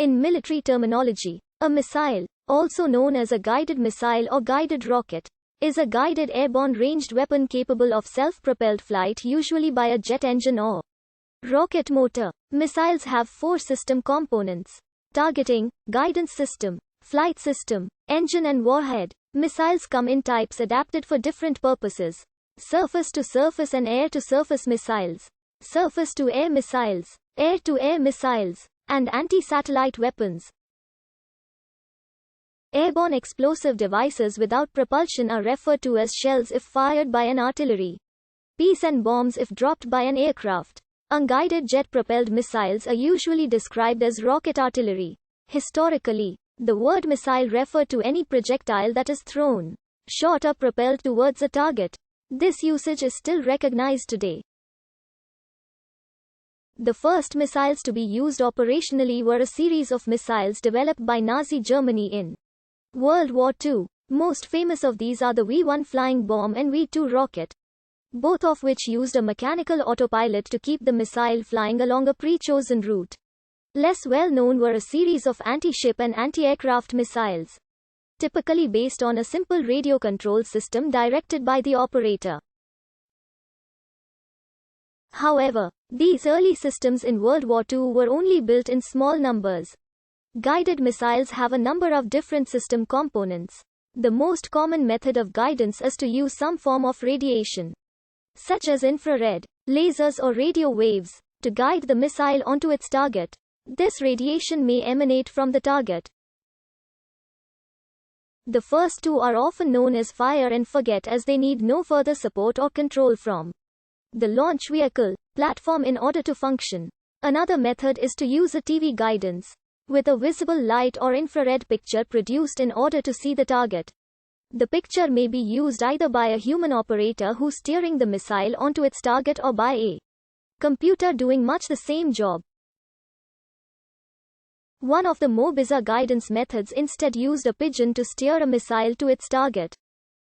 In military terminology, a missile, also known as a guided missile or guided rocket, is a guided airborne ranged weapon capable of self-propelled flight, usually by a jet engine or rocket motor. Missiles have 4 system components: targeting, guidance system, flight system, engine and warhead. Missiles come in types adapted for different purposes: surface-to-surface and air-to-surface missiles, surface-to-air missiles, air-to-air missiles, and anti-satellite weapons. Airborne explosive devices without propulsion are referred to as shells if fired by an artillery piece and bombs if dropped by an aircraft. Unguided jet-propelled missiles are usually described as rocket artillery. Historically, the word missile referred to any projectile that is thrown, shot or propelled towards a target. This usage is still recognized today. The first missiles to be used operationally were a series of missiles developed by Nazi Germany in World War II. Most famous of these are the V-1 flying bomb and V-2 rocket, both of which used a mechanical autopilot to keep the missile flying along a pre-chosen route. Less well-known were a series of anti-ship and anti-aircraft missiles, typically based on a simple radio control system directed by the operator. However, these early systems in World War II were only built in small numbers. Guided missiles have a number of different system components. The most common method of guidance is to use some form of radiation, such as infrared, lasers or radio waves, to guide the missile onto its target. This radiation may emanate from the target. The first two are often known as fire and forget, as they need no further support or control from the launch vehicle platform in order to function. Another method is to use a TV guidance, with a visible light or infrared picture produced in order to see the target. The picture may be used either by a human operator who's steering the missile onto its target or by a computer doing much the same job. One of the more bizarre guidance methods instead used a pigeon to steer a missile to its target.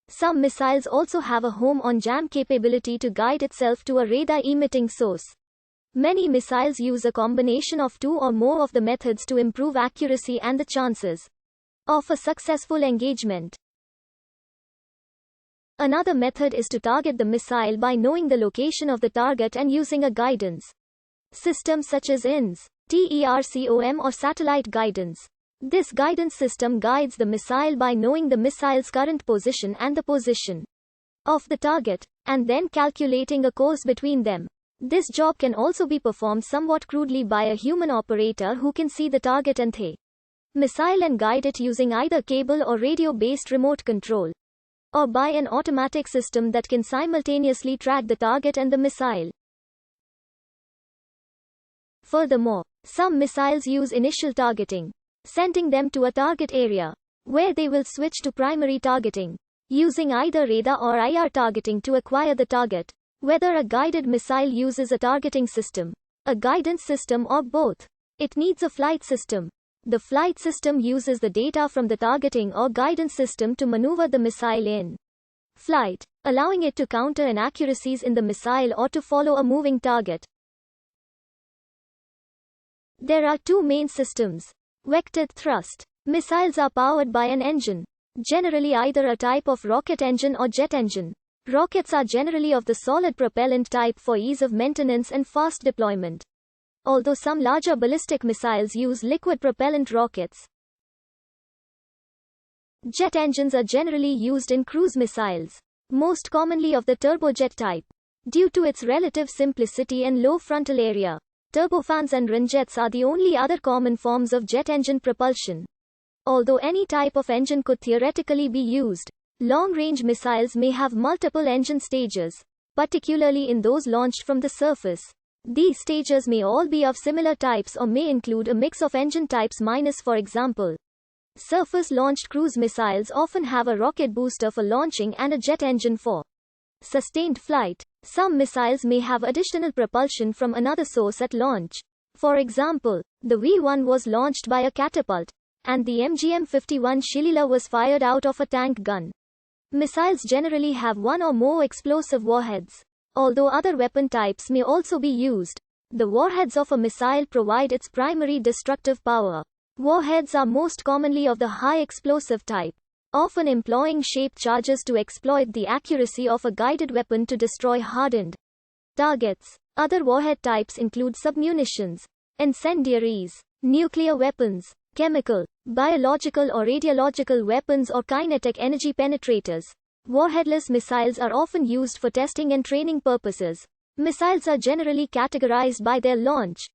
Some missiles also have a home-on-jam capability to guide itself to a radar-emitting source. Many missiles use a combination of 2 or more of the methods to improve accuracy and the chances of a successful engagement. Another method is to target the missile by knowing the location of the target and using a guidance system such as INS-TERCOM or satellite guidance. This guidance system guides the missile by knowing the missile's current position and the position of the target, and then calculating a course between them. This job can also be performed somewhat crudely by a human operator who can see the target and the missile and guide it using either cable or radio-based remote control, or by an automatic system that can simultaneously track the target and the missile. Furthermore, some missiles use initial targeting, sending them to a target area, where they will switch to primary targeting, using either radar or IR targeting to acquire the target. Whether a guided missile uses a targeting system, a guidance system or both, it needs a flight system. The flight system uses the data from the targeting or guidance system to maneuver the missile in flight, allowing it to counter inaccuracies in the missile or to follow a moving target. There are 2 main systems. Vectored thrust. Missiles are powered by an engine, generally either a type of rocket engine or jet engine. Rockets are generally of the solid propellant type for ease of maintenance and fast deployment, although some larger ballistic missiles use liquid propellant rockets. Jet engines are generally used in cruise missiles, most commonly of the turbojet type. Due to its relative simplicity and low frontal area, turbofans and ramjets are the only other common forms of jet engine propulsion. Although any type of engine could theoretically be used, long-range missiles may have multiple engine stages, particularly in those launched from the surface. These stages may all be of similar types or may include a mix of engine types. For example, surface-launched cruise missiles often have a rocket booster for launching and a jet engine for sustained flight. Some missiles may have additional propulsion from another source at launch. For example, the V-1 was launched by a catapult, and the MGM-51 Shillelagh was fired out of a tank gun. Missiles generally have 1 or more explosive warheads, although other weapon types may also be used. The warheads of a missile provide its primary destructive power, Warheads are most commonly of the high explosive type, often employing shaped charges to exploit the accuracy of a guided weapon to destroy hardened targets. Other warhead types include submunitions, incendiaries, nuclear weapons, chemical, biological or radiological weapons, or kinetic energy penetrators. Warheadless missiles are often used for testing and training purposes. Missiles are generally categorized by their launch,